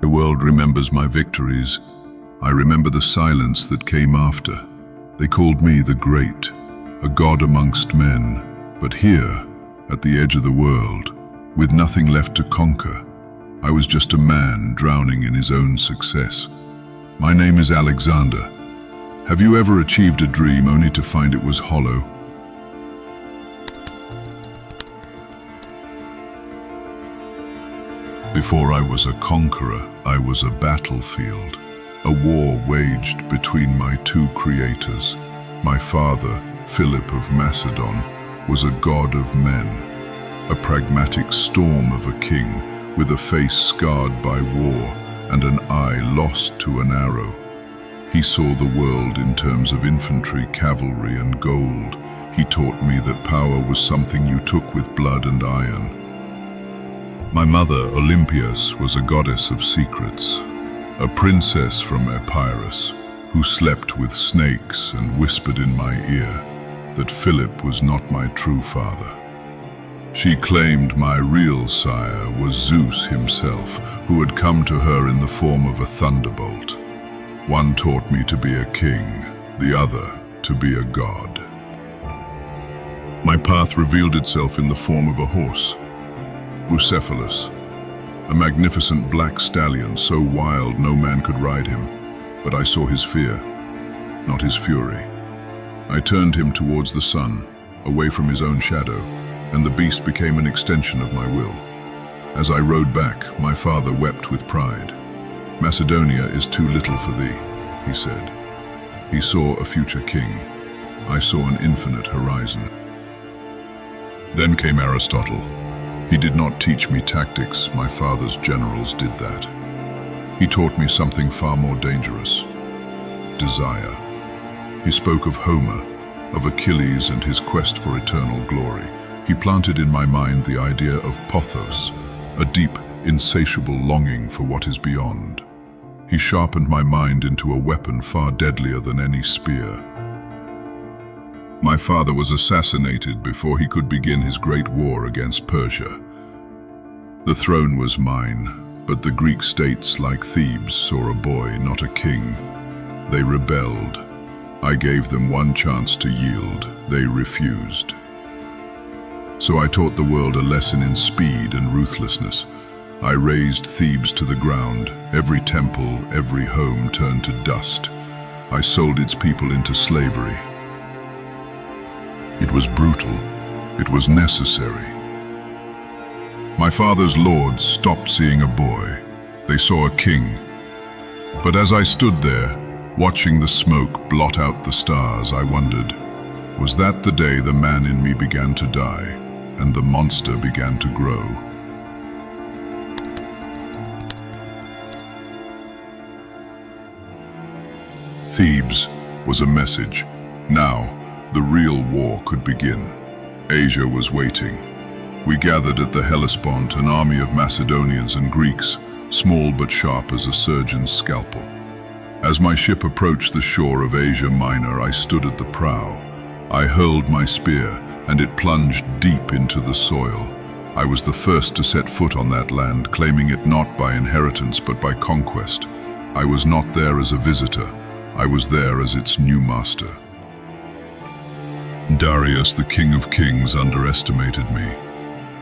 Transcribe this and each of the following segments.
The world remembers my victories. I remember the silence that came after. They called me the Great, a god amongst men. But here, at the edge of the world, with nothing left to conquer, I was just a man drowning in his own success. My name is Alexander. Have you ever achieved a dream only to find it was hollow? Before I was a conqueror, I was a battlefield, a war waged between my two creators. My father, Philip of Macedon, was a god of men, a pragmatic storm of a king with a face scarred by war and an eye lost to an arrow. He saw the world in terms of infantry, cavalry, and gold. He taught me that power was something you took with blood and iron. My mother, Olympias, was a goddess of secrets, a princess from Epirus, who slept with snakes and whispered in my ear that Philip was not my true father. She claimed my real sire was Zeus himself, who had come to her in the form of a thunderbolt. One taught me to be a king, the other to be a god. My path revealed itself in the form of a horse, Bucephalus, a magnificent black stallion so wild no man could ride him, but I saw his fear, not his fury. I turned him towards the sun, away from his own shadow, and the beast became an extension of my will. As I rode back, my father wept with pride. "Macedonia is too little for thee," he said. He saw a future king. I saw an infinite horizon. Then came Aristotle. He did not teach me tactics, my father's generals did that. He taught me something far more dangerous: desire. He spoke of Homer, of Achilles and his quest for eternal glory. He planted in my mind the idea of pothos, a deep, insatiable longing for what is beyond. He sharpened my mind into a weapon far deadlier than any spear. My father was assassinated before he could begin his great war against Persia. The throne was mine, but the Greek states, like Thebes, saw a boy, not a king. They rebelled. I gave them one chance to yield. They refused. So I taught the world a lesson in speed and ruthlessness. I razed Thebes to the ground. Every temple, every home turned to dust. I sold its people into slavery. It was brutal. It was necessary. My father's lords stopped seeing a boy. They saw a king. But as I stood there, watching the smoke blot out the stars, I wondered, was that the day the man in me began to die, and the monster began to grow? Thebes was a message. Now, the real war could begin. Asia was waiting. We gathered at the Hellespont, an army of Macedonians and Greeks, small but sharp as a surgeon's scalpel. As my ship approached the shore of Asia Minor, I stood at the prow. I hurled my spear, and it plunged deep into the soil. I was the first to set foot on that land, claiming it not by inheritance but by conquest. I was not there as a visitor. I was there as its new master. Darius, the king of kings, underestimated me.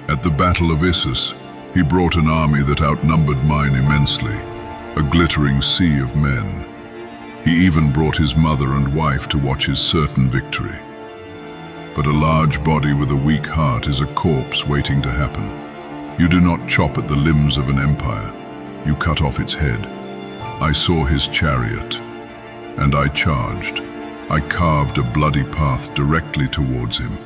At the Battle of Issus, he brought an army that outnumbered mine immensely, a glittering sea of men. He even brought his mother and wife to watch his certain victory. But a large body with a weak heart is a corpse waiting to happen. You do not chop at the limbs of an empire, you cut off its head. I saw his chariot, and I charged. I carved a bloody path directly towards him.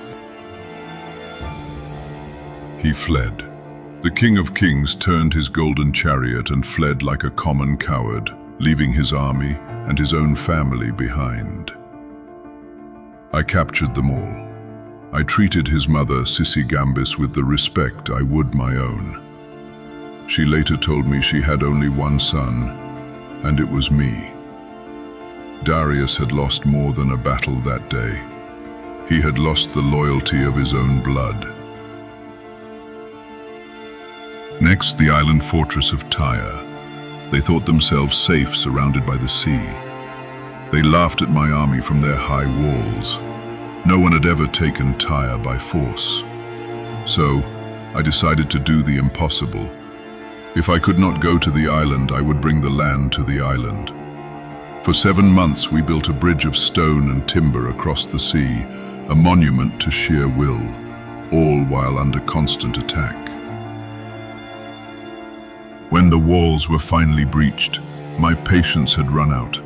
He fled. The King of Kings turned his golden chariot and fled like a common coward, leaving his army and his own family behind. I captured them all. I treated his mother, Sisigambis, with the respect I would my own. She later told me she had only one son, and it was me. Darius had lost more than a battle that day. He had lost the loyalty of his own blood. Next, the island fortress of Tyre. They thought themselves safe surrounded by the sea. They laughed at my army from their high walls. No one had ever taken Tyre by force. So, I decided to do the impossible. If I could not go to the island, I would bring the land to the island. For 7 months we built a bridge of stone and timber across the sea, a monument to sheer will, all while under constant attack. When the walls were finally breached, my patience had run out.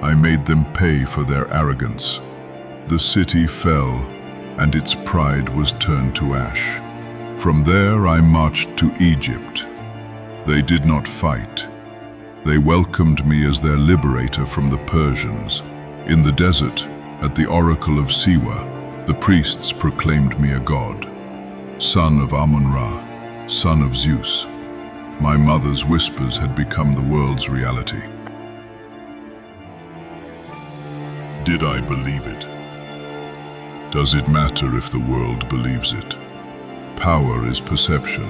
I made them pay for their arrogance. The city fell, and its pride was turned to ash. From there I marched to Egypt. They did not fight. They welcomed me as their liberator from the Persians. In the desert, at the oracle of Siwa, the priests proclaimed me a god. Son of Amun-Ra, son of Zeus. My mother's whispers had become the world's reality. Did I believe it? Does it matter if the world believes it? Power is perception.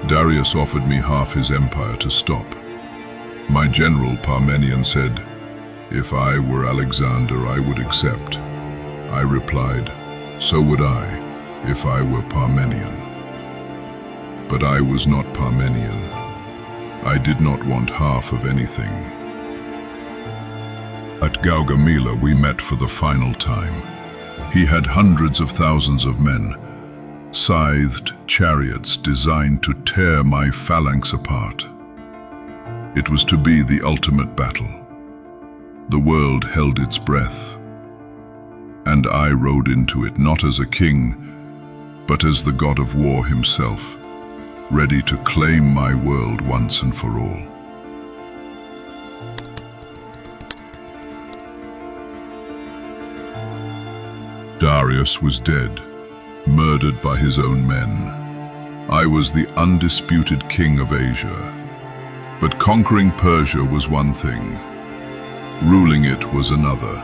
Darius offered me half his empire to stop. My general Parmenion said, "If I were Alexander, I would accept." I replied, "So would I, if I were Parmenion." But I was not Parmenion. I did not want half of anything. At Gaugamela we met for the final time. He had hundreds of thousands of men, scythed chariots designed to tear my phalanx apart. It was to be the ultimate battle. The world held its breath, and I rode into it not as a king, but as the god of war himself, ready to claim my world once and for all. Darius was dead, murdered by his own men. I was the undisputed king of Asia. But conquering Persia was one thing. Ruling it was another.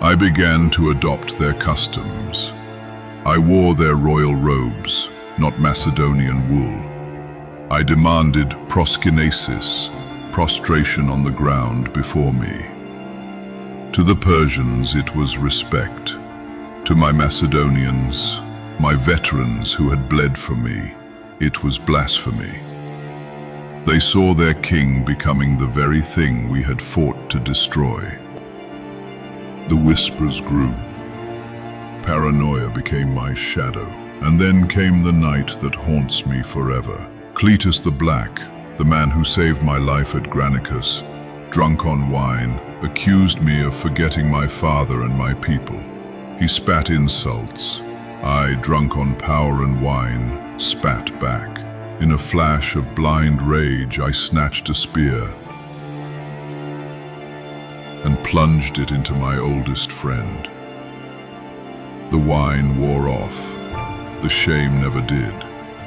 I began to adopt their customs. I wore their royal robes, not Macedonian wool. I demanded proskynesis, prostration on the ground before me. To the Persians it was respect. To my Macedonians, my veterans who had bled for me, it was blasphemy. They saw their king becoming the very thing we had fought to destroy. The whispers grew. Paranoia became my shadow. And then came the night that haunts me forever. Cletus the Black, the man who saved my life at Granicus, drunk on wine, accused me of forgetting my father and my people. He spat insults. I, drunk on power and wine, spat back. In a flash of blind rage, I snatched a spear and plunged it into my oldest friend. The wine wore off. The shame never did.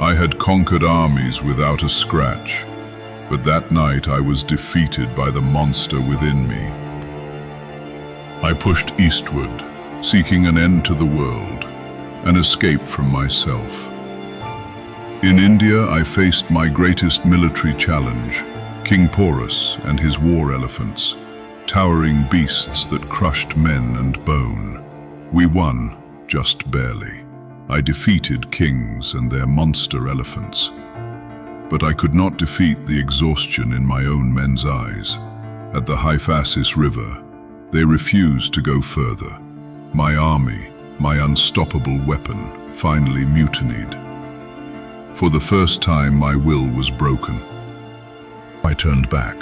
I had conquered armies without a scratch, but that night I was defeated by the monster within me. I pushed eastward, seeking an end to the world, an escape from myself. In India, I faced my greatest military challenge, King Porus and his war elephants, towering beasts that crushed men and bone. We won, just barely. I defeated kings and their monster elephants. But I could not defeat the exhaustion in my own men's eyes. At the Hyphasis River, they refused to go further. My army, my unstoppable weapon, finally mutinied. For the first time, my will was broken. I turned back.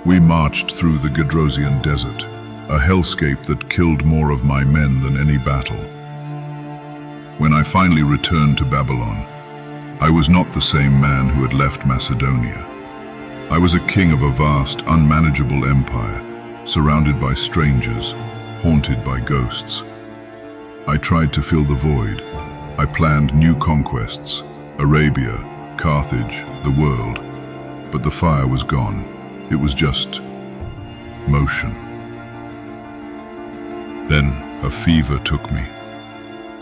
We marched through the Gedrosian desert, a hellscape that killed more of my men than any battle. When I finally returned to Babylon, I was not the same man who had left Macedonia. I was a king of a vast, unmanageable empire, surrounded by strangers, haunted by ghosts. I tried to fill the void. I planned new conquests, Arabia, Carthage, the world. But the fire was gone. It was just motion. Then a fever took me.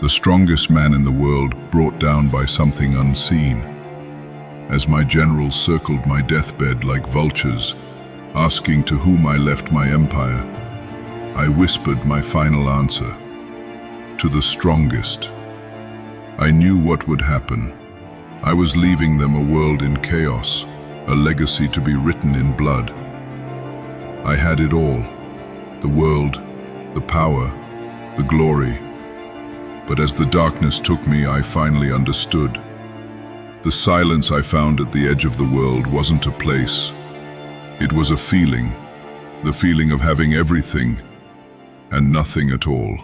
The strongest man in the world brought down by something unseen. as my generals circled my deathbed like vultures, asking to whom I left my empire, I whispered my final answer: to the strongest. I knew what would happen. I was leaving them a world in chaos, a legacy to be written in blood. I had it all: the world, the power, the glory. But as the darkness took me, I finally understood. The silence I found at the edge of the world wasn't a place. It was a feeling, the feeling of having everything and nothing at all.